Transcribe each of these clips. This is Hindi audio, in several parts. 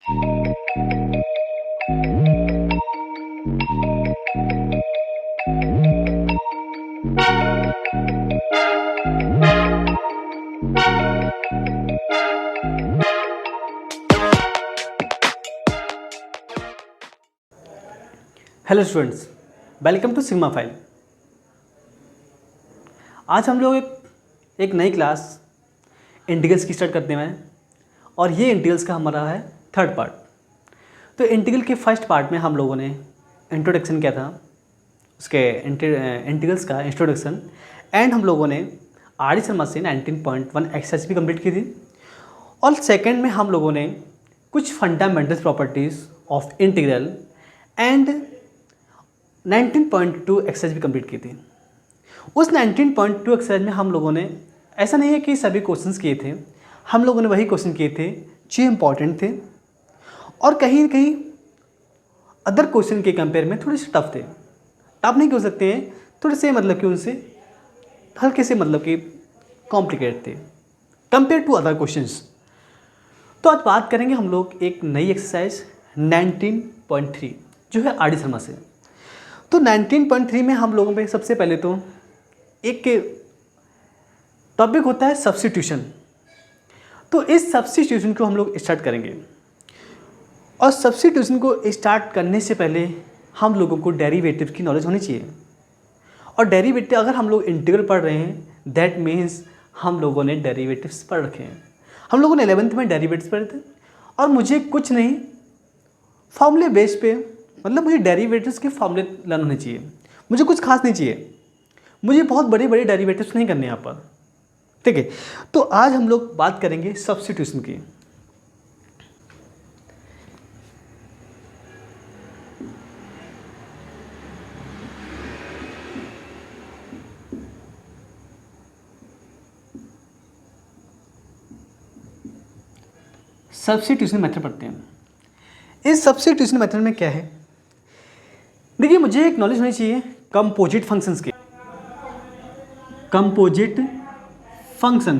Hello students, welcome to Sigma File. आज हम लोग एक नई क्लास इंटीग्रल्स की स्टार्ट करते हैं और ये इंटीग्रल्स का हमारा है थर्ड पार्ट। तो इंटीग्रल के फर्स्ट पार्ट में हम लोगों ने इंट्रोडक्शन किया था, उसके इंटीग्रल्स का इंट्रोडक्शन, एंड हम लोगों ने आर डी शर्मा से 19.1 एक्सरसाइज भी कंप्लीट की थी। और सेकेंड में हम लोगों ने कुछ fundamental properties of integral and 19.2 exercise भी कंप्लीट की थी। उस 19.2 एक्सरसाइज में हम लोगों ने, ऐसा नहीं है कि सभी क्वेश्चंस किए थे, हम लोगों ने वही क्वेश्चन किए थे जो इंपॉर्टेंट थे और कहीं कहीं अदर क्वेश्चन के कंपेयर में थोड़े से टफ थे। टफ नहीं कह सकते हैं, थोड़े से मतलब कि उनसे हल्के से मतलब कि कॉम्प्लिकेटेड थे कंपेयर टू अदर क्वेश्चंस। तो आज बात करेंगे हम लोग एक नई एक्सरसाइज 19.3 जो है आर डी शर्मा से। तो 19.3 में हम लोगों पे सबसे पहले तो एक टॉपिक होता है सब्स्टिट्यूशन। तो इस सब्स्टिट्यूशन को हम लोग स्टार्ट करेंगे और सब्स्टिट्यूशन को स्टार्ट करने से पहले हम लोगों को डेरिवेटिव की नॉलेज होनी चाहिए। और डेरिवेटिव अगर हम लोग इंटीग्रल पढ़ रहे हैं दैट मीन्स हम लोगों ने डेरिवेटिव्स पढ़ रखे हैं। हम लोगों ने 11th में डेरिवेटिव्स पढ़े थे और मुझे कुछ नहीं फॉर्मूले बेस पे, मतलब मुझे डेरिवेटिव्स के फॉर्मूले लर्न होने चाहिए, मुझे कुछ खास नहीं चाहिए, मुझे बहुत बड़े बड़े डेरिवेटिव्स नहीं करने यहाँ पर, ठीक है। तो आज हम लोग बात करेंगे सब्स्टिट्यूशन की। सब्स्टिट्यूशन मेथड पढ़ते हैं। इस सब्स्टिट्यूशन मेथड में क्या है, देखिए मुझे एक नॉलेज होनी चाहिए कंपोजिट फंक्शंस की। कंपोजिट फंक्शन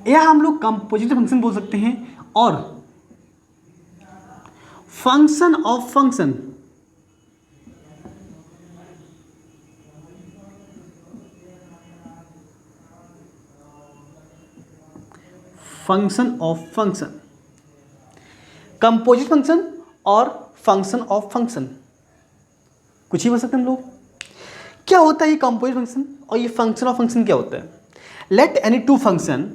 या हम लोग कंपोजिट फंक्शन बोल सकते हैं और function of function, function of function, composite function और फंक्शन ऑफ फंक्शन, कुछ ही बोल सकते हैं हम लोग। क्या होता है ये कंपोजिट फंक्शन और ये फंक्शन ऑफ फंक्शन क्या होता है? लेट एनी टू फंक्शन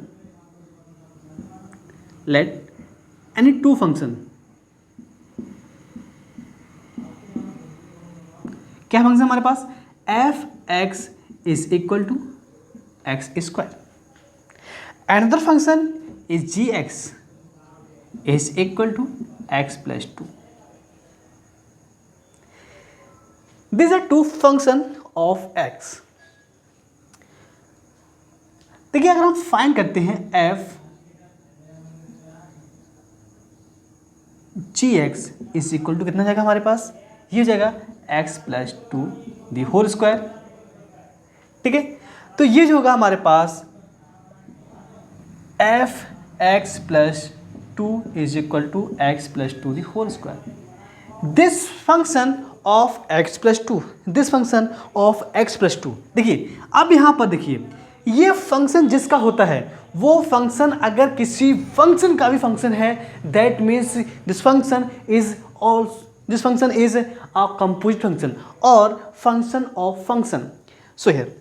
क्या फंक्शन हमारे पास f x is equal to x square, another function is gx is equal to x plus 2. These are two function of x. देखिए अगर हम फाइंड करते हैं f gx is equal to कितना जाएगा हमारे पास, ये हो जाएगा x plus 2 the whole square, ठीक है। तो ये जो होगा हमारे पास f x plus 2 is equal to x plus 2 the whole square. This function of x plus 2, this function of x plus 2। देखिए अब यहाँ पर देखिए ये फंक्शन जिसका होता है वो फंक्शन अगर किसी फंक्शन का भी फंक्शन है that means this function is a composite function और function of function. So here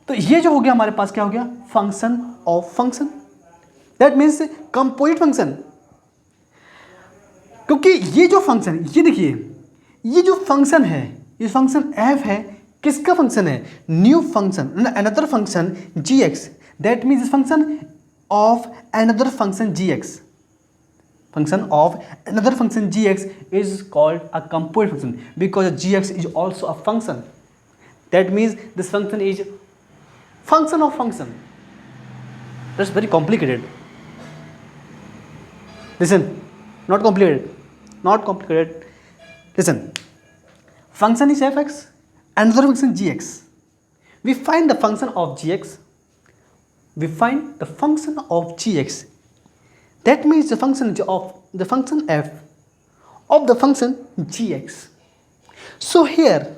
तो ये जो हो गया हमारे पास क्या हो गया, function of function, that means composite function. क्योंकि ये जो फंक्शन, ये देखिए ये जो फंक्शन है, ये फंक्शन f है, किसका फंक्शन है, new function, another function gx, that means function of another function gx, function of another function gx is called a composite function because gx is also a function, that means this function is function of function. That's very complicated. Listen, not complicated. Listen, function is fx, another function gx. We find the function of gx. We find the function of gx That means the function f of the function gx. So here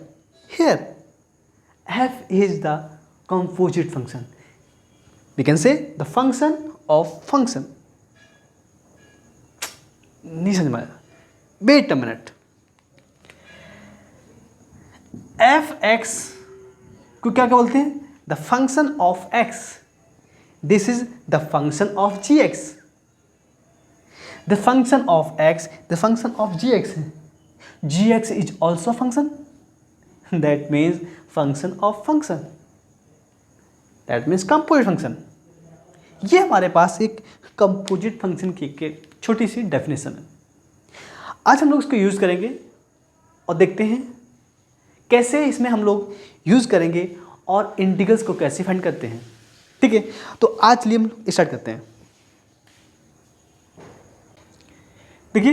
f is the composite function. We can say the function of function. नहीं समझ में आया, wait a minute. F x को क्या क्या बोलते हैं? The function of x. This is the function of g x. The function of x, the function of g x. G x is also function. That means function of function. That means composite function. ये हमारे पास एक कंपोजिट फंक्शन की छोटी सी डेफिनेशन है. आज हम लोग इसको यूज़ करेंगे और देखते हैं कैसे इसमें हम लोग यूज़ करेंगे और इंटीग्रल्स को कैसे फाइंड करते हैं. ठीक है, तो आज लिए हम स्टार्ट करते हैं. देखिए,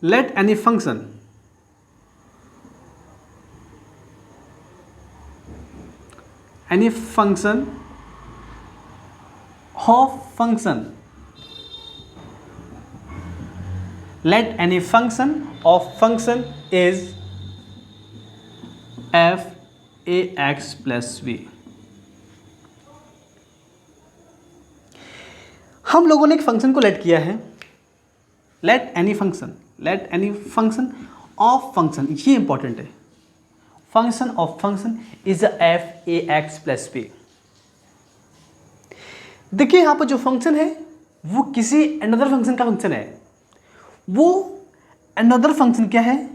late any function of function, let any function of function is f a x plus b. हम लोगों ने एक फंक्शन को लेट किया है. Let any function of function, ये इंपॉर्टेंट है. Function of function is f a x plus b. देखिए यहाँ पर जो फंक्शन है वो किसी अनदर फंक्शन का फंक्शन है. वो अनदर फंक्शन क्या है?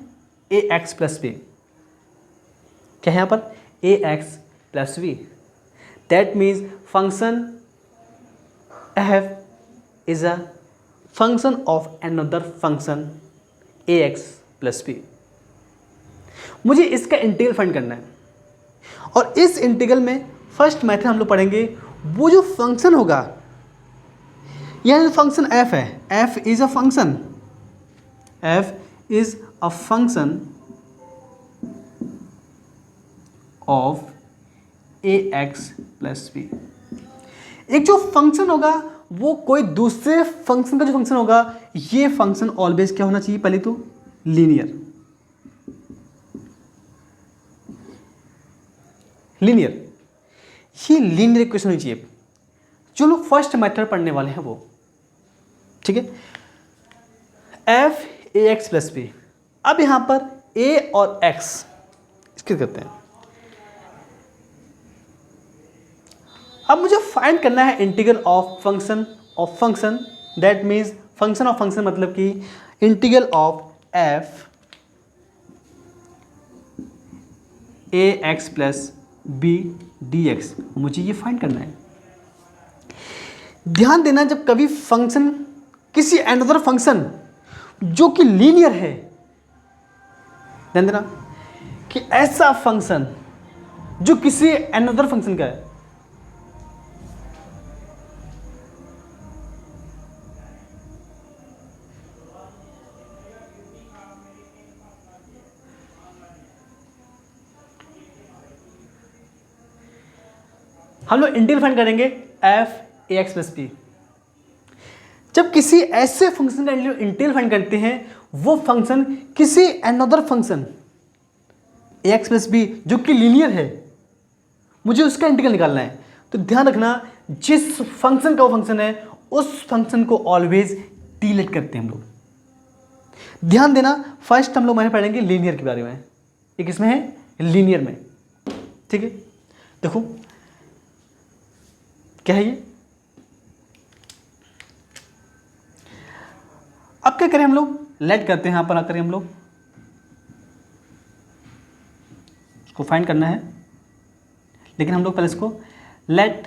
A x plus b. क्या है यहाँ पर? A x plus b. That means function f is a function of another function a x plus b. मुझे इसका इंटीग्रल फाइंड करना है और इस इंटीग्रल में फर्स्ट मेथड हम लोग पढ़ेंगे. वो जो फंक्शन होगा, यह जो फंक्शन f है, f is a function of a x plus b. एक जो फंक्शन होगा वो कोई दूसरे फंक्शन का जो फंक्शन होगा, ये फंक्शन ऑलवेज क्या होना चाहिए? पहले तो लीनियर. ये लीनियर इक्वेशन होनी चाहिए. जो लोग फर्स्ट मेथड पढ़ने वाले हैं वो, ठीक है. F a x plus b. अब यहां पर ए और एक्स इसके करते हैं. अब मुझे फाइंड करना है integral of function. That means function of function मतलब कि integral of f a x plus b d x. मुझे ये फाइंड करना है. ध्यान देना, जब कभी फंक्शन किसी अनदर फंक्शन जो कि लीनियर है, ध्यान देना कि ऐसा फंक्शन जो किसी अनदर फंक्शन का है, हम लोग इंटीग्रल फाइंड करेंगे f a x plus b. जब किसी ऐसे फंक्शन का इंटीग्रल फाइंड करते हैं, वो फंक्शन किसी another function a x plus B जो कि लीनियर है, मुझे उसका इंटीग्रल निकालना है. तो ध्यान रखना, जिस फंक्शन का वो फंक्शन है उस फंक्शन को ऑलवेज डिलीट करते हैं हम लोग. ध्यान देना, फर्स्ट हम लोग मैंने पढ़ेंगे लीनियर के बारे में. एक इसमें है लीनियर में, ठीक है. देखो क्या है ये. अब क्या करें हम लोग? लेट करते हैं. यहां पर आकर हम लोग इसको फाइंड करना है, लेकिन हम लोग पहले इसको let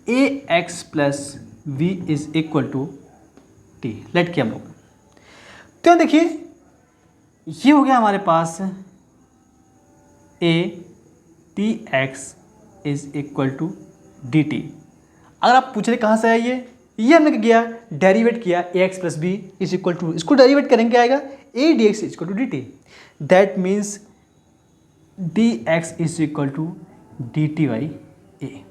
a x plus v is equal to t. Let किया हम लोग. तो देखिए ये हो गया हमारे पास a t x is equal to d t. अगर आप पूछ रहे कहाँ से आया ये हमने क्या किया? डेरिवेट किया. A x plus b is equal to, इसको डेरिवेट करेंगे क्या आएगा? A d x is equal to d t. That means d x is equal to d t by a.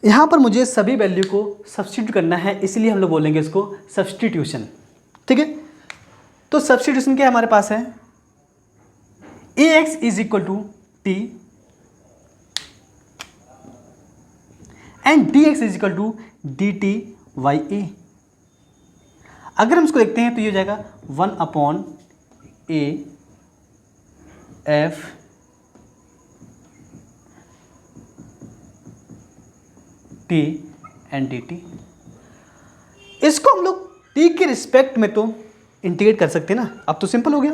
यहाँ पर मुझे सभी वैल्यू को सब्स्टिट्यूट करना है, इसलिए हम लोग बोलेंगे इसको सब्स्टिट्यूशन। ठीक है, तो सब्स्टिट्यूशन क्या हमारे पास है, a x is equal to t and d x is equal to d t by a. अगर हम इसको देखते हैं तो ये हो जाएगा 1/a F T and D T. इसको हम लोग टी के रिस्पेक्ट में तो इंटीग्रेट कर सकते हैं ना। अब तो सिंपल हो गया,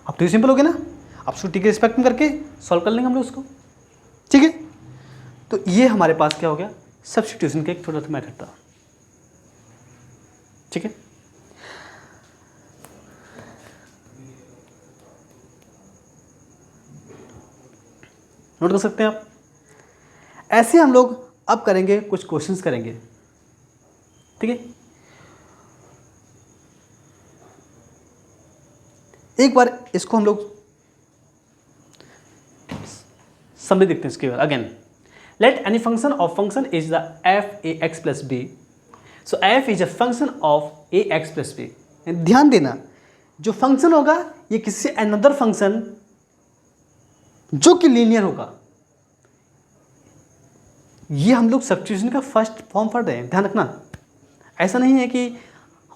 अब तो ये सिंपल हो गया ना। अब उसको टी के रिस्पेक्ट में करके सॉल्व कर लेंगे हम लोग उसको। ठीक है, तो ये हमारे पास क्या हो गया, सब्स्टिट्यूशन का एक छोटा सा मेथड था। ठीक है, नोट कर सकते हैं आप। ऐसे हम लोग अब करेंगे, कुछ क्वेश्चंस करेंगे। ठीक है, एक बार इसको हम लोग समझ देखते हैं इसके बाद। Again, let any function of function is the f a x plus b. So f is a function of a x plus b. ध्यान देना, जो फंक्शन होगा ये किसी अनदर फंक्शन जो कि लीनियर होगा। ये हम लोग सब्स्टिट्यूशन का फर्स्ट फॉर्म पढ़ रहे हैं, ध्यान रखना। ऐसा नहीं है कि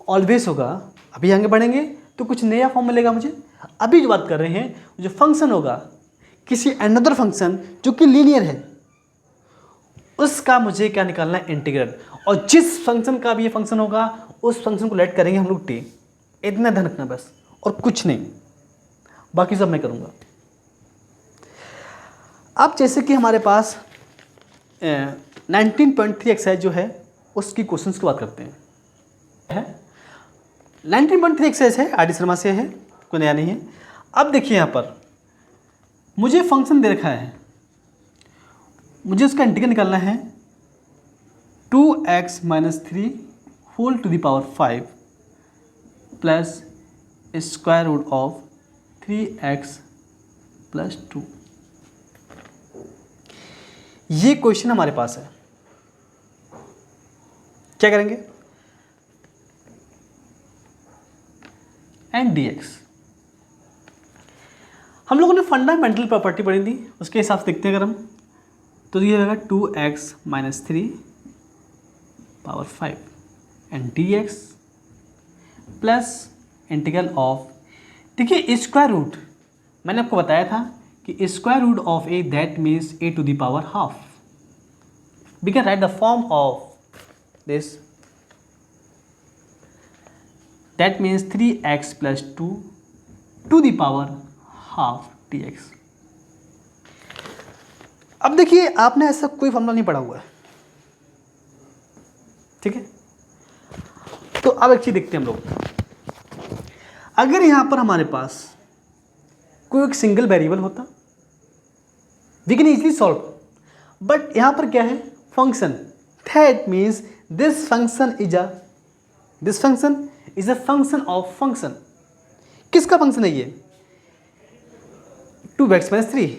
ऑलवेज होगा, अभी आगे बढ़ेंगे तो कुछ नया फॉर्म मिलेगा मुझे। अभी जो बात कर रहे हैं, जो फंक्शन होगा किसी अनदर फंक्शन जो कि लीनियर है, उसका मुझे क्या निकालना है, इंटीग्रल। और जिस फंक्शन का भी ये फंक्शन होगा उस फंक्शन को लेट करेंगे हम लोग टी। इतना ध्यान रखना बस, और कुछ नहीं, बाकी सब मैं करूँगा। अब जैसे कि हमारे पास 19.3 एक्सरसाइज जो है उसकी क्वेश्चंस की बात करते हैं। 19.3 एक्सरसाइज है, आर डी शर्मा से है, कोई नया नहीं है। अब देखिए यहाँ पर मुझे फंक्शन दे रखा है, मुझे उसका इंटीग्रल निकालना है 2x - 3 whole to the power 5 plus square root of 3x + 2। ये क्वेश्चन हमारे पास है। क्या करेंगे, एंड dx। हम लोगों ने फंडामेंटल प्रॉपर्टी पढ़ी थी, उसके हिसाब से देखते हैं अगर हम, तो ये होगा 2x - 3 power 5 and dx plus integral of, देखिए स्क्वायर रूट, मैंने आपको बताया था कि square root of a that means a to the power half. We can write the form of this, that means 3x + 2 to the power half dx। अब देखिए आपने ऐसा कोई फॉर्मूला नहीं पढ़ा हुआ है, ठीक है। तो अब एक चीज देखते हैं हम लोग, अगर यहां पर हमारे पास कोई एक सिंगल वेरिएबल होता we can easily solve, but यहां पर क्या है, function. That means this function is a function of function. किसका फंक्शन है ये, 2x - 3।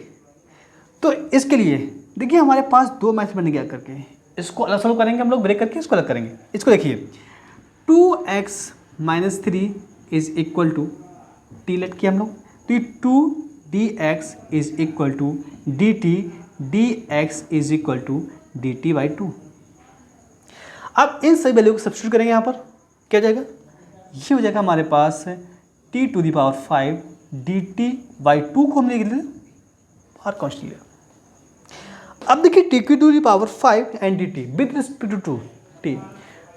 तो इसके लिए देखिए हमारे पास दो मैथड बन गया करके, इसको अलग सॉल्व करेंगे हम लोग, ब्रेक करके इसको अलग करेंगे। इसको देखिए 2x - 3 is equal to t let किया हम लोग, तो 2dx is equal to dt, dx is equal to dt/2। अब इन सभी वैल्यू को सब्स्टिट्यूट करेंगे, यहाँ पर क्या हो जाएगा, ये हो जाएगा हमारे पास t to the power 5 dt/2 को हमने लिख लिया बाहर कॉन्स्टेंट लिया। अब देखिए t to the power 5 and dt with respect to t,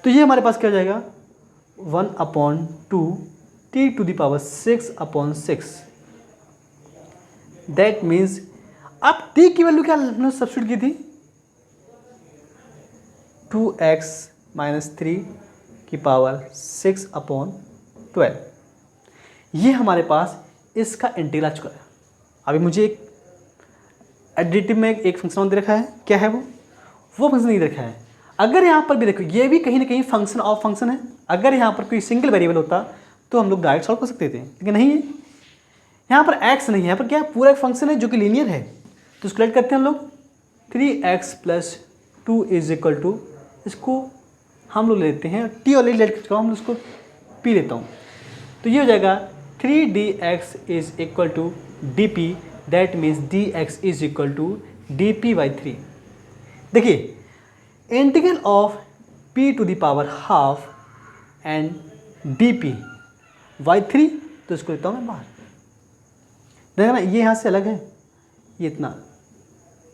तो ये हमारे पास क्या हो जाएगा 1/2 t to the power 6/6। That means अब t की वैल्यू क्या हमने सब्स्टिट्यूट की थी, 2x - 3 की पावर 6/12। ये हमारे पास इसका इंटीग्रल आ चुका है। अभी मुझे एक एडिटिव में एक फंक्शन दे रखा है, क्या है वो फंक्शन नहीं रखा है। अगर यहाँ पर भी देखो ये भी कहीं ना कहीं फंक्शन ऑफ फंक्शन है। अगर यहाँ पर कोई सिंगल वेरिएबल होता तो हम लोग डायरेक्ट सॉल्व कर सकते थे, लेकिन नहीं है। यहाँ पर x नहीं है, यहाँ पर क्या है, पूरा एक फंक्शन है जो कि लीनियर है। तो इसको लेट करते हैं हम लोग 3x + 2 इज इक्वल टू, इसको हम लोग लेते हैं टी और लेट हम उसको पी लेता हूँ, तो ये हो जाएगा 3dx is equal to d, that means dx is equal to dp/3। देखिए integral of p to the power half and dp/3, तो इसको लेता हूँ मैं बाहर। देखा ना, ये यहाँ से अलग है, ये इतना,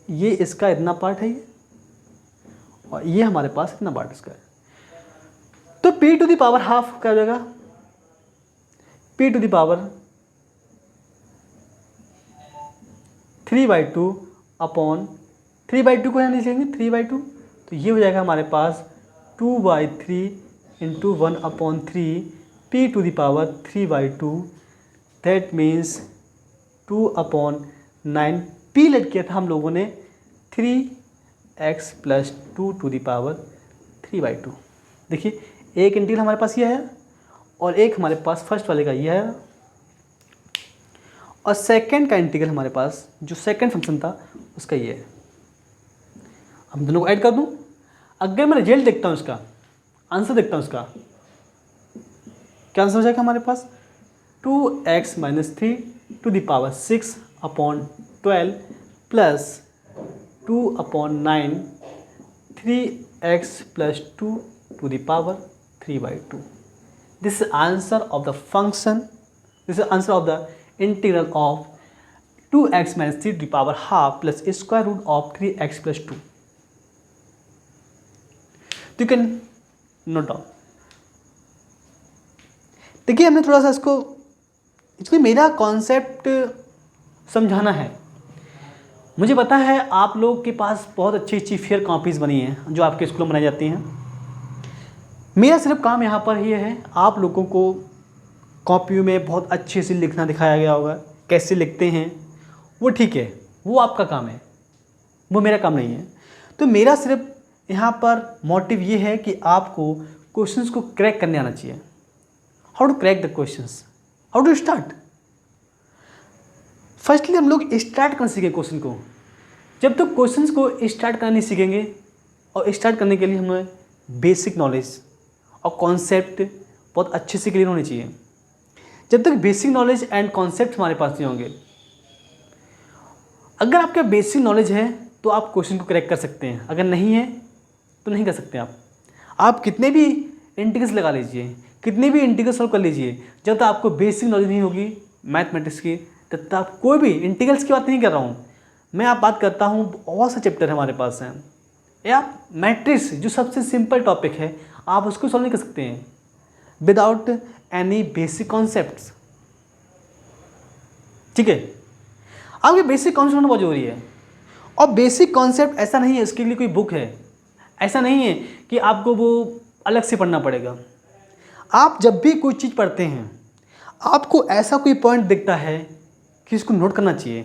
ये इसका इतना पार्ट है ये, और ये हमारे पास इतना पार्ट इसका है। तो p to the power half क्या हो जाएगा, p to the power 3/2 upon 3/2 को यहाँ नहीं लिखेंगे 3/2, तो ये हो जाएगा हमारे पास 2/3 into 1/3 p to the power 3/2, that means 2/9। p let किया था हम लोगों ने 3x + 2 टू द पावर 3/2। देखिए एक इंटीग्रल हमारे पास ये है और एक हमारे पास फर्स्ट वाले का ये है, और सेकंड का इंटीग्रल हमारे पास जो सेकंड फंक्शन था उसका ये है। हम दोनों को ऐड कर दूं, अगर मैं रिजल्ट देखता हूं, इसका आंसर देखता हूं, इसका क्या आंसर हो जाएगा हमारे पास 2x - 3 to the power 6/12 plus 2/9 3x + 2 to the power 3/2। This is answer of the function, this is answer of the integral of 2x - 3 to the power half plus square root of 3x + 2। You can note down। देखिए हमने थोड़ा सा इसको, एक्चुअली मेरा कॉन्सेप्ट समझाना है। मुझे पता है आप लोग के पास बहुत अच्छी अच्छी फेयर कॉपीज़ बनी हैं जो आपके स्कूलों में बनाई जाती हैं। मेरा सिर्फ काम यहाँ पर ये है, आप लोगों को कॉपियों में बहुत अच्छे से लिखना दिखाया गया होगा, कैसे लिखते हैं वो ठीक है, वो आपका काम है, वो मेरा काम नहीं है। तो मेरा सिर्फ यहाँ पर मोटिव ये है कि आपको क्वेश्चंस को क्रैक करने आना चाहिए। How to crack the questions, how to start. Firstly हम लोग स्टार्ट करना सीखें क्वेश्चन को। जब तक क्वेश्चंस को स्टार्ट करना नहीं सीखेंगे, और स्टार्ट करने के लिए हमें बेसिक नॉलेज और कॉन्सेप्ट बहुत अच्छे से क्लियर होने चाहिए। जब तक बेसिक नॉलेज एंड कॉन्सेप्ट हमारे पास नहीं होंगे, अगर आपका बेसिक नॉलेज है तो आप क्वेश्चन को क्रैक कर सकते हैं, अगर नहीं है तो नहीं कर सकते। आप कितने भी इंटीग्रल्स लगा लीजिए, कितने भी इंटीग्रल सॉल्व कर लीजिए, जब तक आपको बेसिक नॉलेज नहीं होगी मैथमेटिक्स की, तब तक आप कोई भी इंटीग्रल्स की बात नहीं कर रहा हूँ मैं, आप बात करता हूँ बहुत सा चैप्टर हमारे पास हैं, या मैट्रिक्स जो सबसे सिंपल टॉपिक है आप उसको सॉल्व नहीं कर सकते हैं विदाउट एनी बेसिक कॉन्सेप्ट्स। ठीक है, आपके बेसिक कॉन्सेप्ट होना बहुत जरूरी है। और बेसिक कॉन्सेप्ट ऐसा नहीं है इसके लिए कोई बुक है, ऐसा नहीं है कि आपको वो अलग से पढ़ना पड़ेगा। आप जब भी कोई चीज़ पढ़ते हैं, आपको ऐसा कोई पॉइंट दिखता है कि इसको नोट करना चाहिए,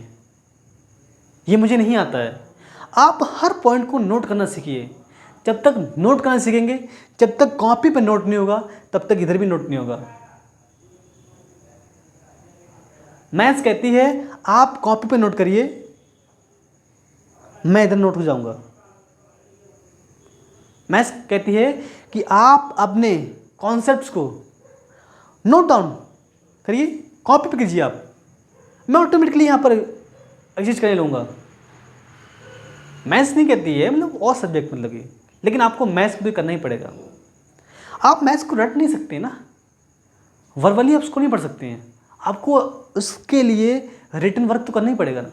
ये मुझे नहीं आता है, आप हर पॉइंट को नोट करना सीखिए। जब तक नोट करना सीखेंगे, जब तक कॉपी पे नोट नहीं होगा, तब तक इधर भी नोट नहीं होगा। मैथ्स कहती है आप कॉपी पे नोट करिए, मैं इधर नोट हो जाऊंगा। मैथ्स कहती है कि आप अपने कॉन्सेप्ट्स को नोट डाउन करिए, कॉपी पे कीजिए आप, मैं ऑटोमेटिकली यहाँ पर एग्जिस्ट करने लूँगा। मैथ्स नहीं कहती है मतलब और सब्जेक्ट मतलब कि, लेकिन आपको मैथ्स भी करना ही पड़ेगा। आप मैथ्स को रट नहीं सकते ना, वर्बली आप उसको नहीं पढ़ सकते हैं, आपको उसके लिए रिटन वर्क तो करना ही पड़ेगा ना।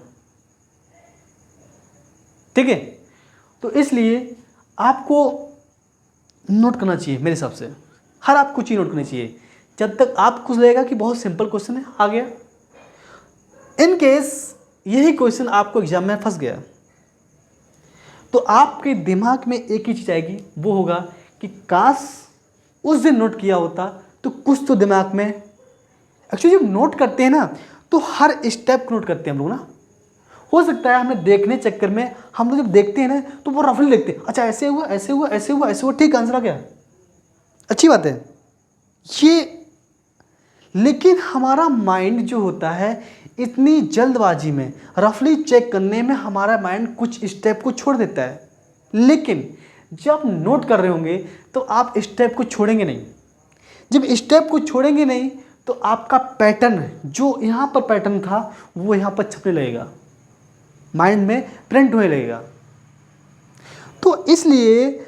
ठीक है, तो इसलिए आपको नोट करना चाहिए मेरे हिसाब से, हर आपको चीज़ नोट करनी चाहिए। जब तक आपको लगेगा कि बहुत सिंपल क्वेश्चन है, आ गया, इन केस यही क्वेश्चन आपको एग्जाम में फंस गया, तो आपके दिमाग में एक ही चीज़ आएगी, वो होगा कि काश उस दिन नोट किया होता तो कुछ तो दिमाग में। एक्चुअली जब नोट करते हैं ना तो हर स्टेप को नोट करते हैं हम लोग ना। हो सकता है हमें देखने चक्कर में हम लोग जब देखते हैं ना तो वो रफली देखते हैं, अच्छा ऐसे हुआ ऐसे हुआ ऐसे हुआ ऐसे हुआ, ठीक आंसर आ गया, अच्छी बात है ये। लेकिन हमारा माइंड जो होता है इतनी जल्दबाजी में रफली चेक करने में हमारा माइंड कुछ स्टेप को छोड़ देता है, लेकिन जब नोट कर रहे होंगे तो आप स्टेप को छोड़ेंगे नहीं। जब स्टेप को छोड़ेंगे नहीं तो आपका पैटर्न, जो यहाँ पर पैटर्न था वो यहाँ पर छपने लगेगा, माइंड में प्रिंट होने लगेगा। तो इसलिए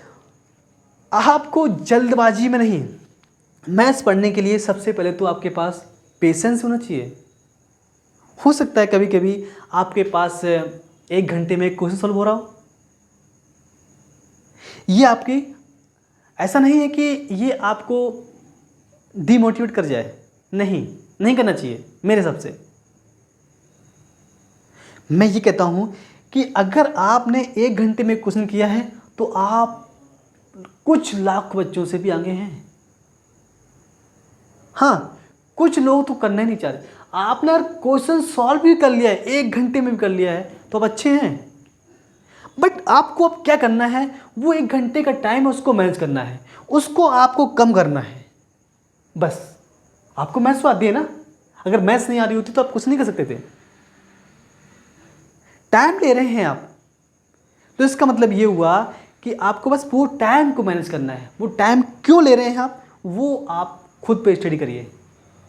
आपको जल्दबाजी में नहीं, मैथ्स पढ़ने के लिए सबसे पहले तो आपके पास पेशेंस होना चाहिए। हो सकता है कभी कभी आपके पास 1 घंटे में एक क्वेश्चन सॉल्व हो रहा हो, ये आपकी, ऐसा नहीं है कि ये आपको डिमोटिवेट कर जाए, नहीं करना चाहिए। मेरे हिसाब से मैं ये कहता हूँ कि अगर आपने 1 घंटे में क्वेश्चन किया है तो आप कुछ लाख बच्चों से भी आगे हैं। हाँ, कुछ लोग तो करना ही नहीं चाहते। आपने अगर क्वेश्चन सॉल्व भी कर लिया है, 1 घंटे में भी कर लिया है, तो आप अच्छे हैं। बट आपको अब क्या करना है, वो 1 घंटे का टाइम है उसको मैनेज करना है, उसको आपको कम करना है। बस आपको मैथ्स तो आती है ना, अगर मैथ्स नहीं आ रही होती तो आप कुछ नहीं कर सकते थे। टाइम ले रहे हैं आप, तो इसका मतलब ये हुआ कि आपको बस वो टाइम को मैनेज करना है। वो टाइम क्यों ले रहे हैं आप, वो आप खुद पे स्टडी करिए।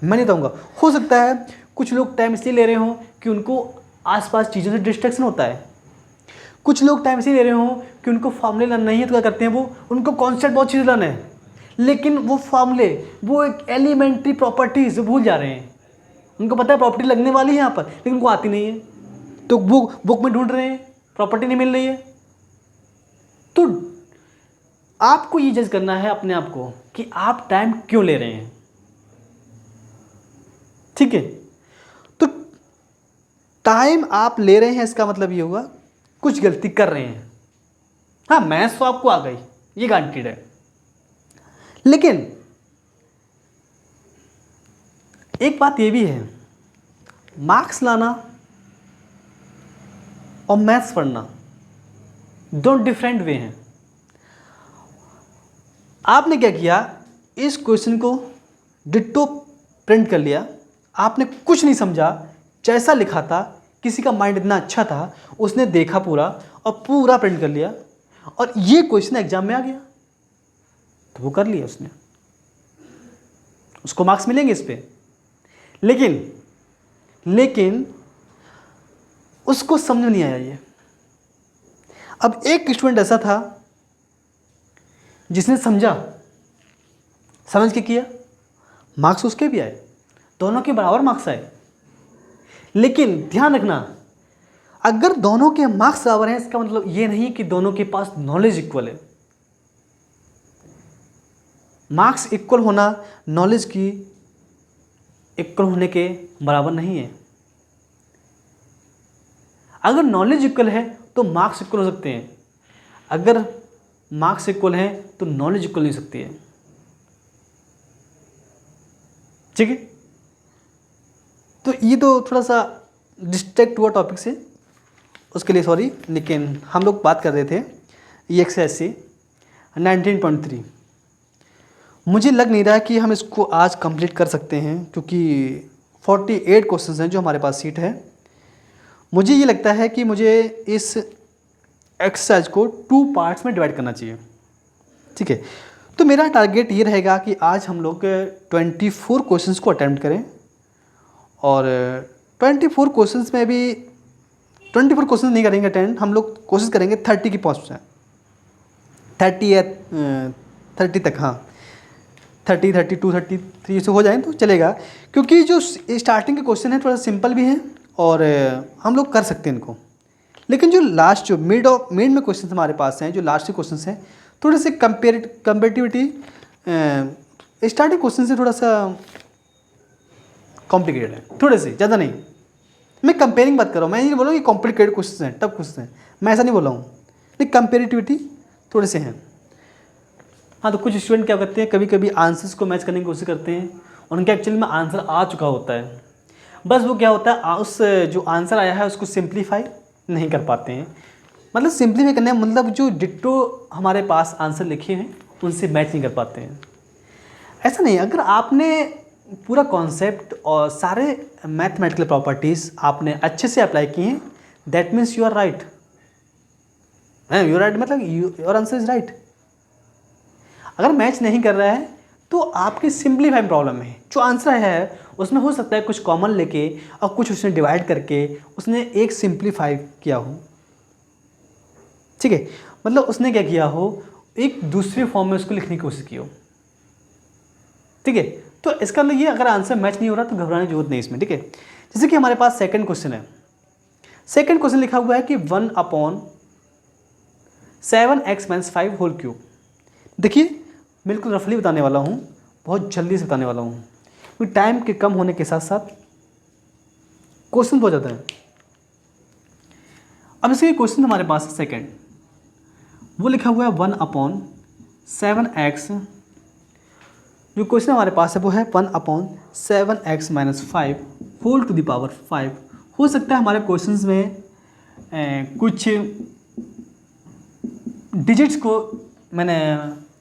मैं नहीं बताऊँगा। हो सकता है कुछ लोग टाइम इसलिए ले रहे हों कि उनको आसपास चीज़ों से डिस्ट्रैक्शन होता है। कुछ लोग टाइम इसलिए ले रहे हों कि उनको फॉर्मूले लर्न नहीं है, तो क्या करते हैं वो, उनको कॉन्सेप्ट बहुत चीज़ लर्न है, लेकिन वो फॉर्मूले, वो एक एलिमेंट्री प्रॉपर्टीज भूल जा रहे हैं। उनको पता है प्रॉपर्टी लगने वाली है यहाँ पर, लेकिन उनको आती नहीं है, तो वो बुक में ढूंढ रहे हैं, प्रॉपर्टी नहीं मिल रही है। तो आपको ये जज करना है अपने आप को कि आप टाइम क्यों ले रहे हैं। ठीक है, तो टाइम आप ले रहे हैं, इसका मतलब ये हुआ कुछ गलती कर रहे हैं। हाँ, मैथ्स तो आपको आ गई, ये गारंटीड है, लेकिन एक बात ये भी है, मार्क्स लाना और मैथ्स पढ़ना दो डिफरेंट वे हैं। आपने क्या किया, इस क्वेश्चन को डिट्टो प्रिंट कर लिया, आपने कुछ नहीं समझा, जैसा लिखा था, किसी का माइंड इतना अच्छा था उसने देखा पूरा और पूरा प्रिंट कर लिया, और ये क्वेश्चन एग्जाम में आ गया, तो वो कर लिया उसने, उसको मार्क्स मिलेंगे इस पे। लेकिन उसको समझ में नहीं आया ये। अब एक स्टूडेंट ऐसा था जिसने समझ के किया, मार्क्स उसके भी आए, दोनों के बराबर मार्क्स आए। लेकिन ध्यान रखना, अगर दोनों के मार्क्स बराबर हैं, इसका मतलब ये नहीं कि दोनों के पास नॉलेज इक्वल है। मार्क्स इक्वल होना नॉलेज की इक्वल होने के बराबर नहीं है। अगर नॉलेज इक्वल है तो मार्क्स इक्वल हो सकते हैं, अगर मार्क्स इक्वल है तो नॉलेज इक्वल नहीं हो सकती है। ठीक है, तो ये तो थोड़ा सा डिस्ट्रैक्ट हुआ टॉपिक से, उसके लिए सॉरी। लेकिन हम लोग बात कर रहे थे ये एक्सरसाइज से 19.3। मुझे लग नहीं रहा कि हम इसको आज कंप्लीट कर सकते हैं, क्योंकि 48 क्वेश्चंस हैं जो हमारे पास सीट है। मुझे ये लगता है कि मुझे इस एक्सरसाइज को 2 पार्ट्स में डिवाइड करना चाहिए। ठीक है, तो मेरा टारगेट ये रहेगा कि आज हम लोग 24 क्वेश्चंस को अटैम्प्ट करें, और 24 क्वेश्चंस में भी 24 क्वेश्चन नहीं करेंगे अटेंड, हम लोग कोशिश करेंगे 30 की पहुँच जाए, 30 या 30 तक। हाँ, 30, 32, 33 से हो जाए तो चलेगा, क्योंकि जो स्टार्टिंग के क्वेश्चन है थोड़ा सिंपल भी हैं और हम लोग कर सकते हैं इनको। लेकिन जो लास्ट, जो मिड में क्वेश्चन हमारे पास हैं, जो लास्ट के क्वेश्चन हैं, थोड़े से कंपेरेटिविटी स्टार्टिंग क्वेश्चन से थोड़ा सा कॉम्प्लिकेटेड है, थोड़े से, ज़्यादा नहीं। मैं कंपेयरिंग बात कर रहा हूँ, मैं ये नहीं बोल रहा हूँ कि कॉम्प्लिकेटेड क्वेश्चन हैं, टफ क्वेश्चन हैं, मैं ऐसा नहीं बोल रहा हूँ, लेकिन कंपेरेटिविटी थोड़े से हैं। हाँ, तो कुछ स्टूडेंट क्या करते हैं, कभी कभी आंसर्स को मैच करने की कोशिश करते हैं, उनके एक्चुअली में आंसर आ चुका होता है, बस वो क्या होता है, उस जो आंसर आया है उसको सिंप्लीफाई नहीं कर पाते हैं। मतलब सिंप्लीफाई करने का मतलब जो डिट्टो हमारे पास आंसर लिखे हैं उनसे मैच नहीं कर पाते हैं। ऐसा नहीं, अगर आपने पूरा कॉन्सेप्ट और सारे मैथमेटिकल प्रॉपर्टीज़ आपने अच्छे से अप्लाई किए हैं, that means you are right. You right मतलब योर आंसर इज राइट। अगर मैच नहीं कर रहा है तो आपकी सिंप्लीफाई प्रॉब्लम है। जो आंसर है उसमें हो सकता है कुछ कॉमन लेके और कुछ उसने डिवाइड करके उसने एक सिंप्लीफाई किया हो, ठीक है, मतलब उसने क्या किया हो, एक दूसरे फॉर्म में उसको लिखने की कोशिश की हो, ठीक है। तो इसका मतलब ये अगर आंसर मैच नहीं हो रहा तो घबराने की जरूरत नहीं इसमें, ठीक है। जैसे कि हमारे पास सेकंड क्वेश्चन है, सेकंड क्वेश्चन लिखा हुआ है कि 1/7x-5 होल क्यूब। देखिए बिल्कुल रफली बताने वाला हूँ, बहुत जल्दी से बताने वाला हूँ क्योंकि टाइम के कम होने के साथ साथ क्वेश्चन बहुत ज़्यादा है। अब इसके क्वेश्चन हमारे पास है सेकंड, वो लिखा हुआ है 1/7x, जो क्वेश्चन हमारे पास है वो है 1/7x-5 whole to the power 5। हो सकता है हमारे क्वेश्चंस में कुछ डिजिट्स को मैंने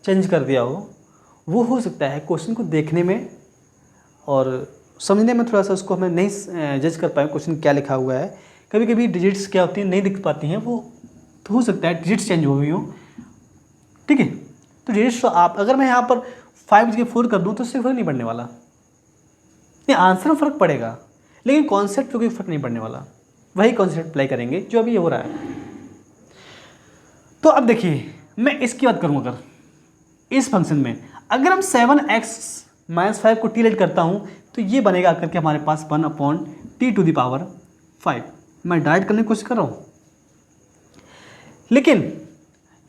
चेंज कर दिया वो हो सकता है क्वेश्चन को देखने में और समझने में थोड़ा सा उसको हमें नहीं जज कर पाए क्वेश्चन क्या लिखा हुआ है। कभी कभी डिजिट्स क्या होती हैं नहीं दिख पाती हैं, वो तो हो सकता है डिजिट्स चेंज हो गई हो, ठीक है। तो डिजिट्स तो आप अगर मैं यहाँ पर 5 जगह 4 कर दूँ तो उससे फर्क नहीं पड़ने वाला, नहीं आंसर में फ़र्क पड़ेगा लेकिन कॉन्सेप्ट पे कोई फर्क नहीं पड़ने वाला, वही कॉन्सेप्ट अप्लाई करेंगे जो अभी हो रहा है। तो अब देखिए मैं इसकी बात करूँ, अगर इस फंक्शन में अगर हम 7x-5 को टी करता हूँ तो ये बनेगा आकर के हमारे पास 1/t⁵ मैं डायरेक्ट करने की कोशिश कर रहा हूँ, लेकिन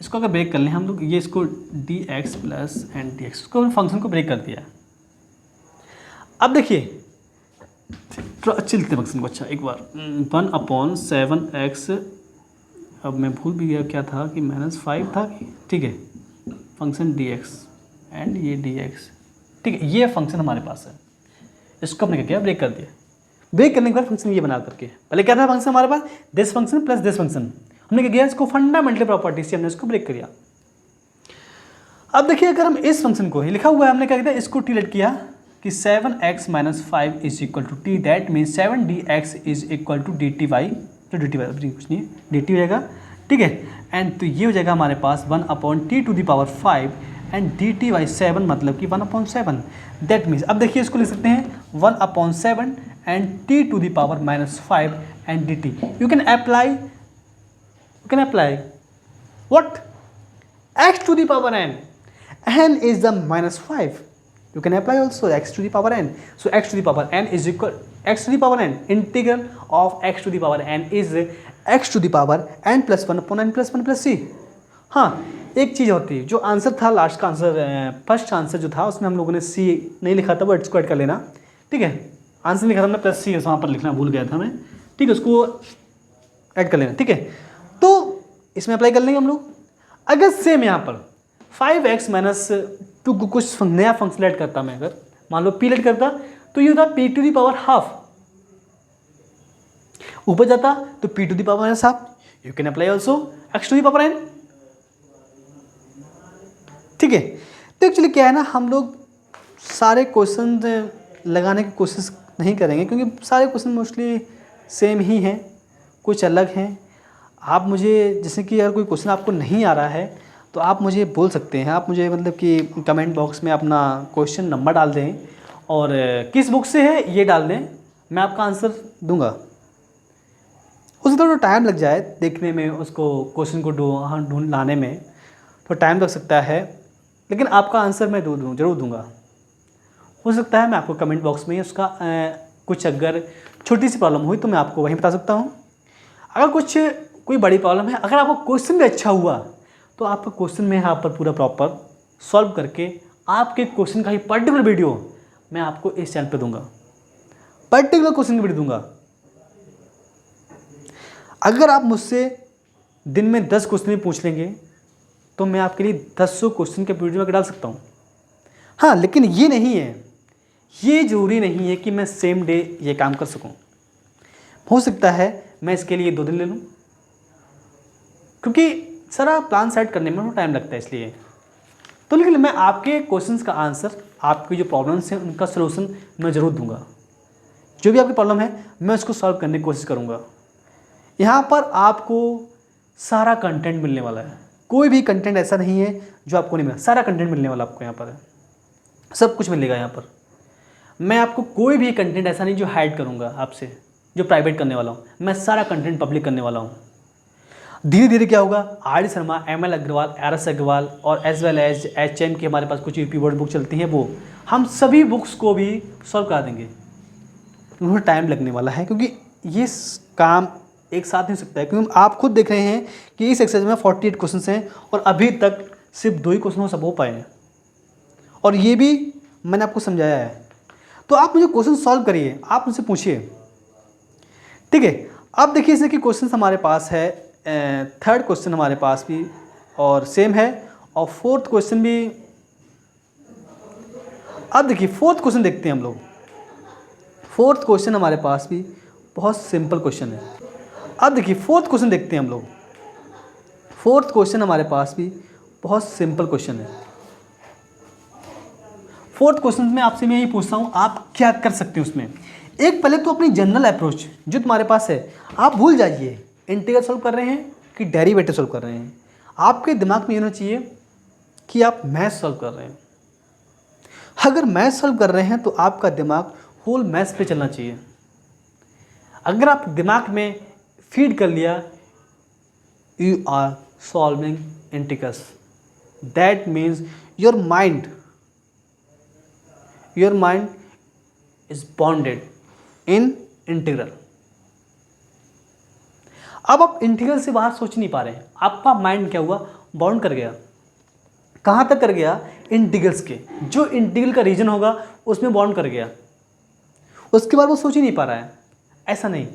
इसको अगर ब्रेक कर लें हम लोग, ये इसको dx plus n d x, उसको फंक्शन को ब्रेक कर दिया। अब देखिए थोड़ा अच्छे लिखते फंक्शन को, अच्छा एक बार 1/7x, अब मैं भूल भी गया क्या था कि -5 था, ठीक है, फंक्शन dx एंड ये dx, ठीक है, ये फंक्शन हमारे पास है, इसको हमने क्या किया ब्रेक कर दिया। ब्रेक करने के बाद फंक्शन ये बना करके, पहले क्या था फंक्शन हमारे पास this function plus this function, हमने क्या किया इसको फंडामेंटल प्रॉपर्टी से हमने इसको ब्रेक किया। अब देखिए अगर हम इस फंक्शन को ही लिखा हुआ है हमने क्या किया इसको टी किया कि 7x-5 is equal to t, that mean 7dx is equal to dt y, तो dt y कुछ नहीं है dt हो जाएगा, ठीक है। एंड तो ये हो जाएगा हमारे पास 1/t⁵ एंड dt बाई 7 मतलब कि 1/7, दैट मीन्स अब देखिए इसको लिख सकते हैं 1/7 and t⁵ and dt। You can apply what x⁵n, n is the -5, you can apply also x⁵n, so x⁵n is equal x⁵n integral of x⁵n is x⁵n plus 1/n plus 1 plus c। हाँ एक चीज़ होती है, जो आंसर था लास्ट का आंसर, फर्स्ट आंसर जो था उसमें हम लोगों ने सी नहीं लिखा था, वो इसको ऐड कर लेना, ठीक है, आंसर लिखा था हमने प्लस सी, वहाँ पर लिखना भूल गया था मैं, ठीक है, उसको ऐड कर लेना, ठीक है। तो इसमें अप्लाई कर लेंगे हम लोग। अगर सेम यहाँ पर 5x-2 को कुछ नया फंक्शन ऐड करता मैं, अगर मान लो पी ऐड करता तो ये होता p⁵, ऊपर जाता तो p⁵, you can apply also x⁵n, ठीक है। तो एक्चुअली क्या है ना, हम लोग सारे क्वेश्चन लगाने की कोशिश नहीं करेंगे क्योंकि सारे क्वेश्चन मोस्टली सेम ही हैं, कुछ अलग हैं। आप मुझे जैसे कि अगर कोई क्वेश्चन आपको नहीं आ रहा है तो आप मुझे बोल सकते हैं, आप मुझे मतलब कि कमेंट बॉक्स में अपना क्वेश्चन नंबर डाल दें और किस बुक से है ये डाल दें, मैं आपका आंसर दूंगा। उससे थोड़ा टाइम लग जाए देखने में, उसको क्वेश्चन को ढूंढ लाने में तो टाइम लग सकता है, लेकिन आपका आंसर मैं ज़रूर दूंगा। हो सकता है मैं आपको कमेंट बॉक्स में उसका कुछ अगर छोटी सी प्रॉब्लम हुई तो मैं आपको वहीं बता सकता हूँ। अगर कोई बड़ी प्रॉब्लम है, अगर आपको क्वेश्चन भी अच्छा हुआ तो आपका क्वेश्चन में यहाँ पर पूरा प्रॉपर सॉल्व करके आपके क्वेश्चन का ही पर्टिकुलर वीडियो मैं आपको इस चैनल पे दूंगा, पर्टिकुलर क्वेश्चन की वीडियो दूंगा। अगर आप मुझसे दिन में 10 क्वेश्चन भी पूछ लेंगे तो मैं आपके लिए 10 क्वेश्चन के वीडियो में डाल सकता हूँ। हाँ लेकिन ये नहीं है, ये ज़रूरी नहीं है कि मैं सेम डे ये काम कर सकूँ। हो सकता है मैं इसके लिए 2 दिन ले लूँ, क्योंकि सारा प्लान सेट करने में टाइम लगता है इसलिए। तो लेकिन मैं आपके क्वेश्चंस का आंसर, आपकी जो प्रॉब्लम्स हैं उनका सलूशन मैं ज़रूर दूंगा। जो भी आपकी प्रॉब्लम है मैं उसको सॉल्व करने की कोशिश करूँगा। यहाँ पर आपको सारा कंटेंट मिलने वाला है। कोई भी कंटेंट ऐसा नहीं है जो आपको नहीं मिला, सारा कंटेंट मिलने वाला आपको यहाँ पर है, सब कुछ मिलेगा यहाँ पर। मैं आपको कोई भी कंटेंट ऐसा नहीं जो हाइड करूँगा आपसे, जो प्राइवेट करने वाला हूँ, मैं सारा कंटेंट पब्लिक करने वाला हूँ। धीरे धीरे क्या होगा, R Sharma, ML. Agarwal, RS. Agarwal और एज वेल एज एच.एम. की हमारे पास कुछ यूपी बोर्ड बुक चलती हैं, वो हम सभी बुक्स को भी सॉल्व करा देंगे। उन्हें टाइम लगने वाला है क्योंकि ये काम एक साथ नहीं हो सकता है, क्योंकि आप खुद देख रहे हैं कि इस एक्सरसाइज में 48 क्वेश्चन हैं और अभी तक सिर्फ 2 ही क्वेश्चन सब हो पाए हैं, और ये भी मैंने आपको समझाया है। तो आप मुझे क्वेश्चन सॉल्व करिए, आप मुझसे पूछिए, ठीक है। अब देखिए जैसे कि क्वेश्चन हमारे पास है, थर्ड क्वेश्चन हमारे पास भी और सेम है, और फोर्थ क्वेश्चन भी। अब देखिए फोर्थ क्वेश्चन देखते हैं हम लोग। फोर्थ क्वेश्चन हमारे पास भी बहुत सिंपल क्वेश्चन है। अब देखिए फोर्थ क्वेश्चन देखते हैं हम लोग। फोर्थ क्वेश्चन हमारे पास भी बहुत सिंपल क्वेश्चन है। फोर्थ क्वेश्चन में आपसे मैं यही पूछता हूँ, आप क्या कर सकते हैं उसमें। एक पहले तो अपनी जनरल अप्रोच जो तुम्हारे पास है आप भूल जाइए, इंटीग्रल सॉल्व कर रहे हैं कि डेरिवेटिव सॉल्व कर रहे हैं। आपके दिमाग में ये होना चाहिए कि आप मैथ सॉल्व कर रहे हैं। अगर मैथ सॉल्व कर रहे हैं तो आपका दिमाग होल मैथ्स पे चलना चाहिए। अगर आप दिमाग में फीड कर लिया you are solving integrals, that means your mind is bonded in integral. अब आप इंटीग्रल से बाहर सोच नहीं पा रहे हैं, आपका माइंड क्या हुआ, बाउंड कर गया। कहाँ तक कर गया, इंटीग्रल्स के, जो इंटीग्रल का रीजन होगा उसमें बाउंड कर गया, उसके बाद वो सोच ही नहीं पा रहा है। ऐसा नहीं,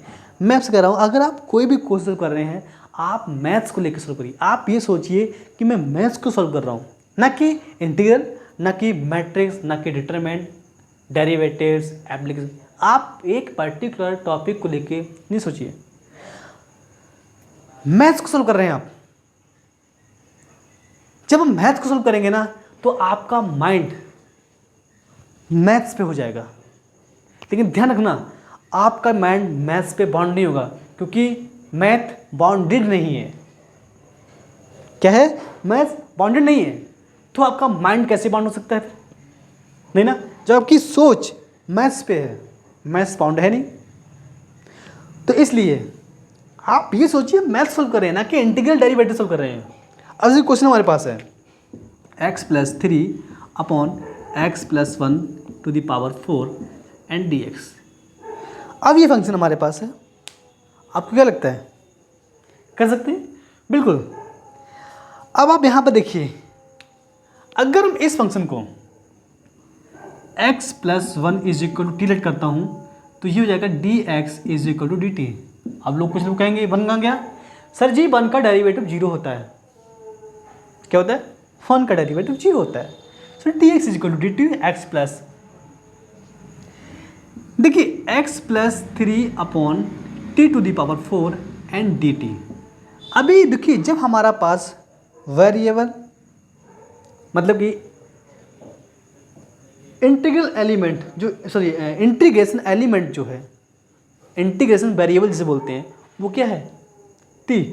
मैं आपसे कह रहा हूँ अगर आप कोई भी क्वेश्चन सॉल्व कर रहे हैं आप मैथ्स को लेकर सॉल्व करिए। आप ये सोचिए कि मैं मैथ्स को सॉल्व कर रहा हूँ, ना कि इंटीग्रल, ना कि मैट्रिक्स, ना कि डिटरमिनेंट, डेरिवेटिव्स, एप्लीकेशन। आप एक पर्टिकुलर टॉपिक को लेके नहीं सोचिए, मैथ्स को सॉल्व कर रहे हैं आप। जब हम मैथ्स को सॉल्व करेंगे ना तो आपका माइंड मैथ्स पे हो जाएगा, लेकिन ध्यान रखना आपका माइंड मैथ्स पे बाउंड नहीं होगा, क्योंकि मैथ बाउंडेड नहीं है। क्या है, मैथ्स बाउंडेड नहीं है, तो आपका माइंड कैसे बाउंड हो सकता है, नहीं ना। जब आपकी सोच मैथ्स पे है, मैथ्स बाउंड है नहीं, तो इसलिए आप ये सोचिए मैथ्स सॉल्व कर रहे हैं, ना कि इंटीग्रल डेरिवेटिव सॉल्व कर रहे हैं। अब ये क्वेश्चन हमारे पास है x+3 upon x+1 to the power 4 and dx। अब ये फंक्शन हमारे पास है, आपको क्या लगता है कर सकते हैं, बिल्कुल। अब आप यहाँ पर देखिए, अगर हम इस फंक्शन को x+1 is equal to t let करता हूँ तो ये हो जाएगा dx is equal to dt। अब लोग कुछ लोग कहेंगे 1 कहाँ गया, सर जी 1 का डेरिवेटिव 0 होता है। क्या होता है, 1 का डेरिवेटिव 0 होता है। So dx is equal to dt, x plus, देखिए x+3 upon t to the power 4 and dt। अभी देखिए जब हमारा पास वेरिएबल मतलब कि इंटीग्रल एलिमेंट इंटीग्रेशन एलिमेंट जो है, इंटीग्रेशन वेरिएबल जिसे बोलते हैं, वो क्या है, t।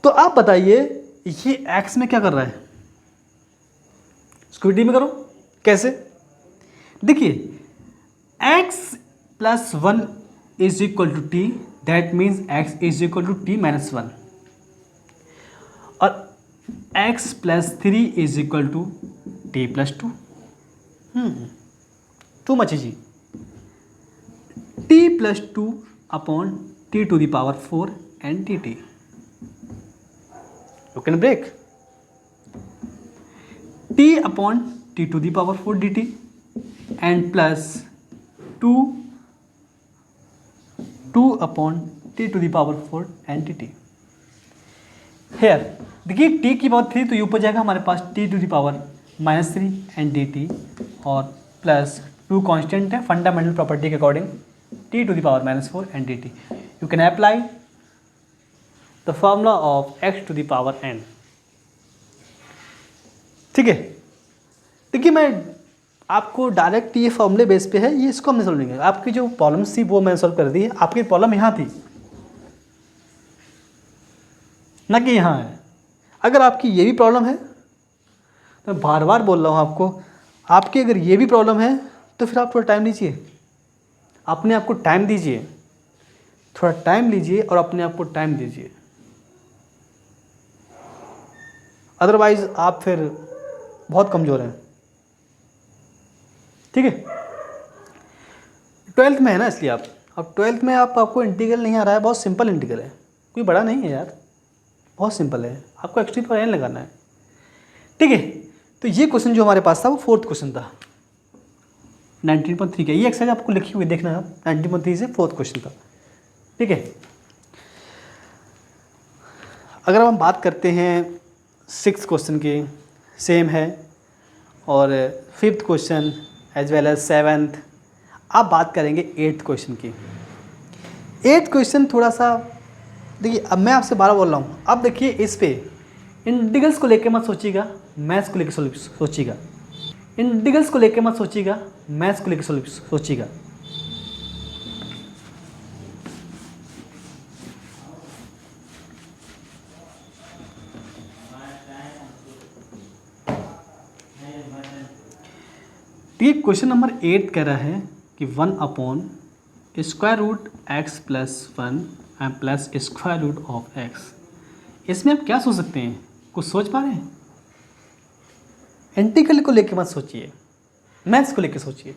तो आप बताइए ये x में क्या कर रहा है, इसको टी में करो। कैसे, देखिए x+1 is equal to t, that means x is equal to t-1, और x+3 is equal to t+2। टू मच जी, t+2 upon t to the power 4 and dt। You can break t upon t to the power 4 dt and plus 2 upon t to the power 4 and dt। Here देखिए t की पावर 3 तो ये ऊपर जाएगा हमारे पास t to the power -3 and dt, और प्लस 2 कांस्टेंट है फंडामेंटल प्रॉपर्टी के according, t to the power -4 and dt। You can apply the formula of x to the power n। ठीक है, देखिए मैं आपको डायरेक्ट ये फॉर्मूले बेस पे है, ये इसको हमने सॉल्व नहीं किया। आपकी जो प्रॉब्लम थी वो मैंने सॉल्व कर दी है। आपकी प्रॉब्लम यहाँ थी, ना कि यहाँ है। अगर आपकी ये भी प्रॉब्लम है, तो मैं बार बार बोल रहा हूँ आपको, आपकी अगर ये भी प्रॉब्लम है तो फिर आप थोड़ा टाइम लीजिए, अपने आप को टाइम दीजिए, थोड़ा टाइम लीजिए और अपने आप को टाइम दीजिए। अदरवाइज आप फिर बहुत कमज़ोर हैं। ठीक है, 12th में है ना, इसलिए आप अब 12th में आपको इंटीग्रल नहीं आ रहा है, बहुत सिंपल इंटीग्रल है, कोई बड़ा नहीं है यार, बहुत सिंपल है, आपको एक्सट्रीम पर एन लगाना है। ठीक है, तो ये क्वेश्चन जो हमारे पास था वो 4th क्वेश्चन था 19.3 का। ये एक्सरसाइज आपको लिखी हुई देखना है, 19.3 से 4th क्वेश्चन था। ठीक है, अगर हम बात करते हैं 6th क्वेश्चन की, सेम है, और 5th question as well as 7th। अब बात करेंगे 8th क्वेश्चन की। 8th क्वेश्चन थोड़ा सा देखिए, अब मैं आपसे 12 बोल रहा हूँ, अब देखिए इस पे इंटीग्रल्स को लेके मत सोचिएगा, मैथ्स को लेके सोचिएगा। इंटीग्रल्स को लेके मत सोचिएगा, मैथ्स को लेके सोचिएगा। ये क्वेश्चन नंबर 8 कह रहा है कि 1/√x+1 plus square root of x. इसमें आप क्या सोच सकते हैं, कुछ सोच पा रहे हैं? इंटीग्रल को लेके मत सोचिए, मैथ्स को लेके सोचिए।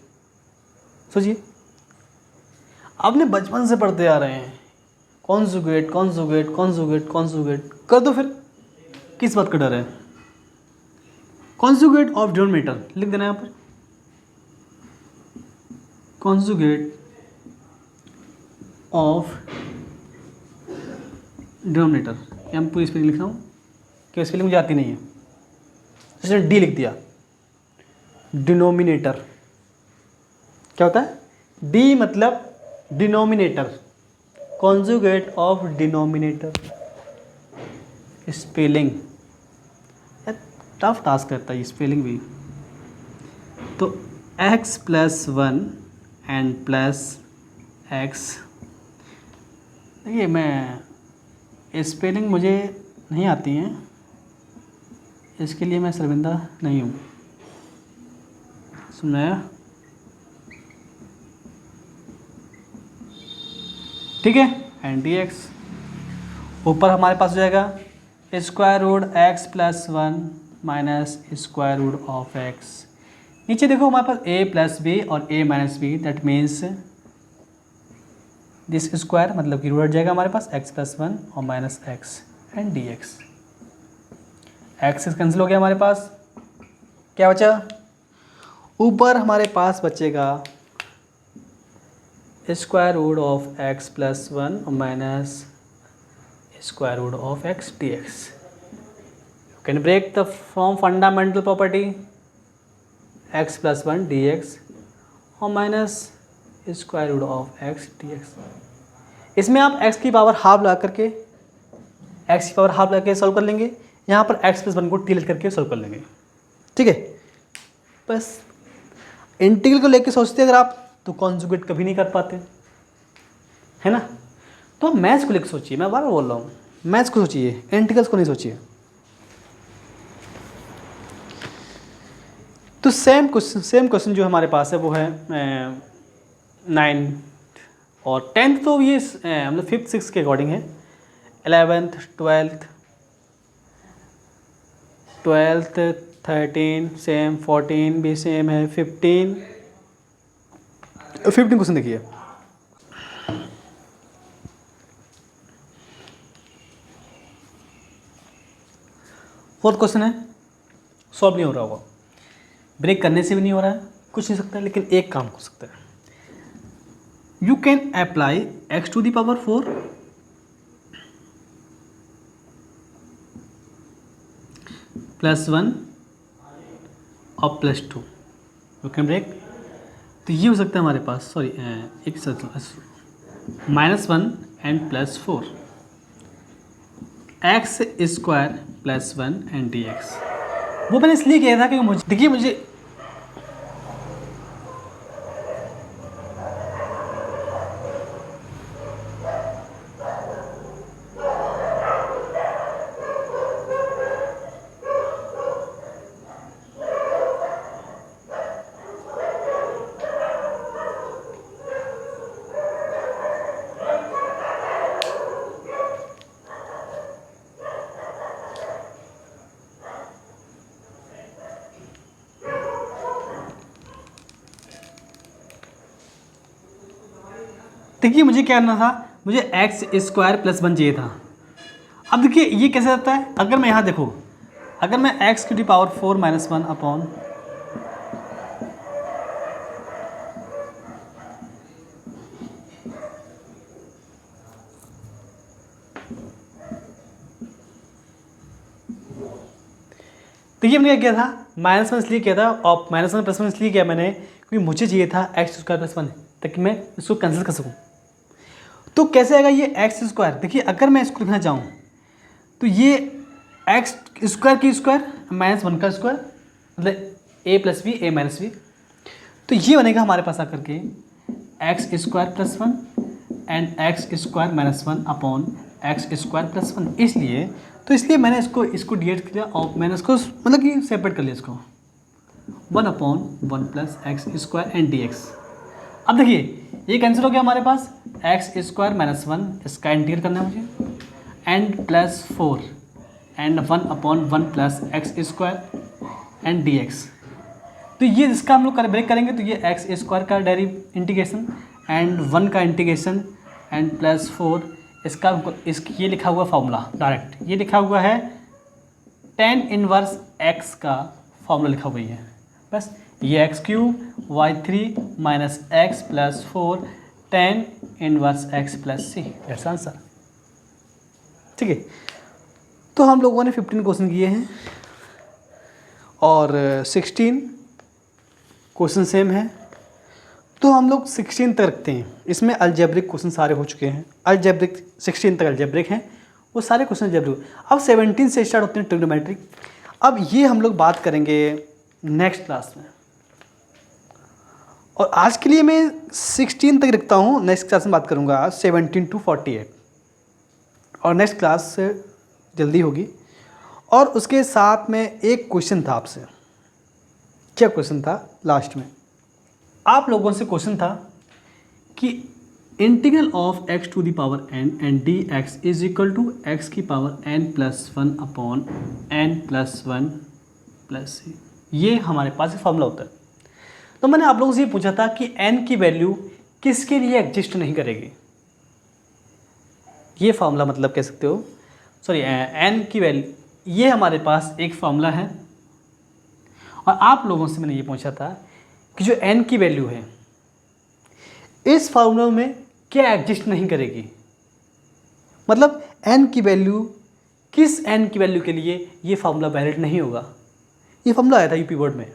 आपने बचपन से पढ़ते आ रहे हैं, कॉन्जुगेट कॉन्जुगेट कॉन्जुगेट कॉन्जुगेट कर दो, फिर किस बात का डर है? कॉन्जुगेट ऑफ डिनोमिनेटर लिख देना यहाँ पर, कॉन्जुगेट ऑफ डिनोमिनेटर। क्या मैं पूरी स्पेलिंग लिख रहा हूँ, क्या स्पेलिंग मुझे आती नहीं है, इसने डी लिख दिया। डिनोमिनेटर क्या होता है? डी मतलब denominator, conjugate of denominator. Spelling tough task रहता है स्पेलिंग भी। तो x+1 एंड प्लस एक्स, देखिए मैं स्पेलिंग मुझे नहीं आती हैं, इसके लिए मैं शर्मिंदा नहीं हूँ। सुनाया? ठीक है, एंड डी एक्स ऊपर हमारे पास हो जाएगा √x+1 minus square root of x. नीचे देखो हमारे पास a+b और a-b, that means this square, मतलब कि रूट हट जाएगा हमारे पास x+1 और minus x and d x. X cancel हो गया, हमारे पास क्या बचा? ऊपर हमारे पास बचेगा स्क्वायर रूट ऑफ x+1 और minus square root of x dx। Can break the from fundamental property x+1 dx और minus square root of x dx। इसमें आप x की पावर हाफ ला करके सॉल्व कर लेंगे, यहाँ पर x+1 को टी करके सॉल्व कर लेंगे। ठीक है, बस इंटीग्रल को लेके सोचते अगर आप तो कॉन्जुगेट कभी नहीं कर पाते, है ना। तो मैथ्स को लेकर सोचिए, मैं बार बार बोल रहा हूँ, मैथ्स को सोचिए, इंटीग्रल्स को नहीं सोचिए। तो सेम क्वेश्चन जो हमारे पास है वो है 9th और 10th, तो ये मतलब 5th 6th के अकॉर्डिंग है। 11th 12th 13 सेम, 14 भी सेम है, 15 क्वेश्चन देखिए। फोर्थ क्वेश्चन है, सॉल्व नहीं हो रहा होगा, ब्रेक करने से भी नहीं हो रहा है, कुछ नहीं सकता, लेकिन एक काम हो सकता है। यू कैन अप्लाई x⁴ +1 और +2, यू कैन ब्रेक। तो ये हो सकता है हमारे पास, सॉरी एक -1 एंड +4 x² +1 एंड dx। वो मैंने इसलिए किया था क्योंकि मुझे देखिए मुझे क्या करना था, मुझे एक्स स्क्वायर प्लस 1 चाहिए था। अब देखिए ये कैसे आता है, अगर मैं यहाँ देखो, अगर मैं एक्स की पावर 4 माइनस 1 अपॉन देखिए मैंने क्या किया था, -1 इसलिए किया था और -1 +1 इसलिए किया मैंने क्योंकि मुझे चाहिए था एक्स स्क्वायर प्लस 1 ताकि मैं इसको कैंसिल कर सकूँ। तो कैसे आएगा ये एक्स स्क्वायर, देखिए अगर मैं इसको लिखना चाहूँ तो ये एक्स स्क्वायर की स्क्वायर -1 का स्क्वायर मतलब a plus b a minus b, तो ये बनेगा हमारे पास आकर के x square plus 1 and x square minus 1 upon x square plus 1। इसलिए मैंने इसको डिवाइड किया और मैंने इसको मतलब कि सेपरेट कर लिया इसको 1 upon 1 plus x square and d x. अब देखिए ये कैंसिल हो गया हमारे पास, एक्स स्क्वायर माइनस 1 इसका इंटीग्रेट करना है मुझे and plus 4 and 1 upon 1 plus x square and d x. तो ये जिसका हम लोग ब्रेक करेंगे तो ये एक्स स्क्वायर का डायरेक्ट इंटीग्रेशन एंड 1 का इंटीग्रेशन एंड प्लस 4 इसका ये लिखा हुआ फॉर्मूला डायरेक्ट, ये लिखा हुआ है tan इनवर्स x का फॉर्मूला लिखा हुआ है बस, ये x³ y3 minus x plus 4 tan inverse x plus c, that's answer. ठीक है, तो हम लोगों ने 15 क्वेश्चन किए हैं और 16 क्वेश्चन सेम है, तो हम लोग 16 तक रखते हैं। इसमें अलजेब्रिक क्वेश्चन सारे हो चुके हैं, अलजेब्रिक 16 तक अलजेब्रिक हैं, वो सारे क्वेश्चन अलजेब्रिक। अब 17 से स्टार्ट होते हैं ट्रिग्नोमेट्रिक। अब ये हम लोग बात करेंगे नेक्स्ट क्लास में, और आज के लिए मैं 16 तक रखता हूँ, नेक्स्ट क्लास में बात करूँगा 17 to 48, और नेक्स्ट क्लास जल्दी होगी। और उसके साथ में एक क्वेश्चन था आपसे, क्या क्वेश्चन था लास्ट में आप लोगों से क्वेश्चन था कि integral of x to the power n and d x is equal to x की power n plus 1 upon n plus 1 plus c, ये हमारे पास फॉर्मूला होता है। तो मैंने आप लोगों से ये पूछा था कि n की वैल्यू किसके लिए एग्जिस्ट नहीं करेगी, ये फॉर्मूला मतलब कह सकते हो, सॉरी n की वैल्यू, ये हमारे पास एक फॉर्मूला है। और आप लोगों से मैंने ये पूछा था कि जो n की वैल्यू है इस फार्मूला में क्या एग्जिस्ट नहीं करेगी, मतलब n की वैल्यू किस n की वैल्यू के लिए ये फार्मूला वैलिड नहीं होगा। ये फार्मूला आया था यूपी बोर्ड में,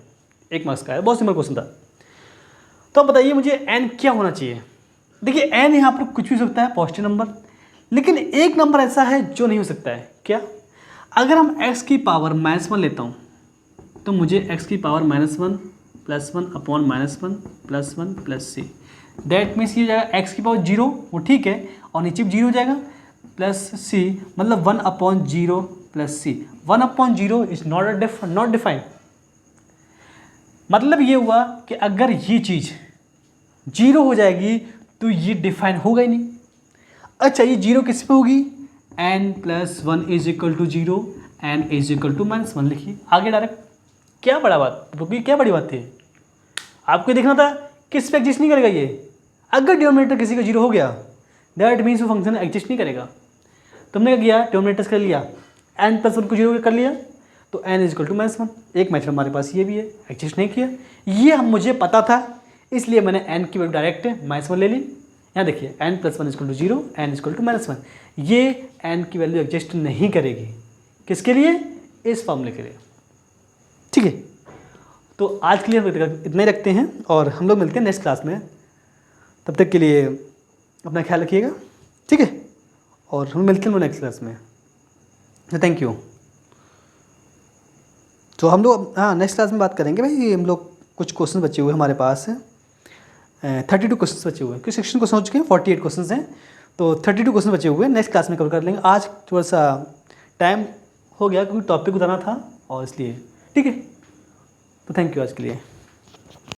1 मार्क्स का है, बहुत सिंपल क्वेश्चन था। तो अब बताइए मुझे n क्या होना चाहिए। देखिए n यहाँ पर कुछ भी हो सकता है पॉजिटिव नंबर, लेकिन एक नंबर ऐसा है जो नहीं हो सकता है। क्या, अगर हम x की पावर -1 लेता हूँ तो मुझे x की power -1 plus 1 upon -1 plus 1 plus c, that means ये हो जाएगा x की पावर 0, वो ठीक है, और नीचे भी 0 हो जाएगा प्लस सी, मतलब 1 upon 0 plus c. 1 upon 0 is not defined, मतलब ये हुआ कि अगर ये चीज़ 0 हो जाएगी तो ये डिफाइन होगा ही नहीं। अच्छा, ये 0 किस पे होगी, n plus 1 is equal to 0 n is equal to -1 लिखिए आगे डायरेक्ट। क्या बड़ा बात, क्या बड़ी बात थी, आपको देखना था किस पे एग्जिस्ट नहीं करेगा ये। अगर डिनोमिनेटर किसी का 0 हो गया दैट मीन्स वो फंक्शन एग्जिस्ट नहीं करेगा। तुमने क्या किया, डिनोमिनेटर्स कर लिया, n प्लस 1 को 0 कर लिया तो n इज इक्वल टू -1। एक मेथड हमारे पास ये भी है, एग्जिस्ट नहीं किया, ये हम मुझे पता था, इसलिए मैंने n की वैल्यू डायरेक्ट -1 ले ली। यहाँ देखिए n plus 1 is equal to 0 n is equal to -1, ये n की वैल्यू एग्जिस्ट नहीं करेगी, किसके लिए, इस फॉर्मूले के लिए। ठीक है, तो आज के लिए हम इतना ही रखते हैं और हम लोग मिलते हैं नेक्स्ट क्लास में। तब तक के लिए अपना ख्याल रखिएगा, ठीक है, और हम मिलते हैं नेक्स्ट क्लास में। Thank you. तो हम लोग नेक्स्ट क्लास में बात करेंगे भाई, हम लोग कुछ क्वेश्चन बचे हुए हमारे पास हैं, 32 क्वेश्चन बचे हुए हैं, क्योंकि 16 क्वेश्चन हो चुके हैं, 48 क्वेश्चन हैं, तो 32 क्वेश्चन बचे हुए हैं, नेक्स्ट क्लास में कवर कर लेंगे। आज थोड़ा सा टाइम हो गया क्योंकि टॉपिक बताना था और इसलिए, ठीक है, तो थैंक यू आज के लिए।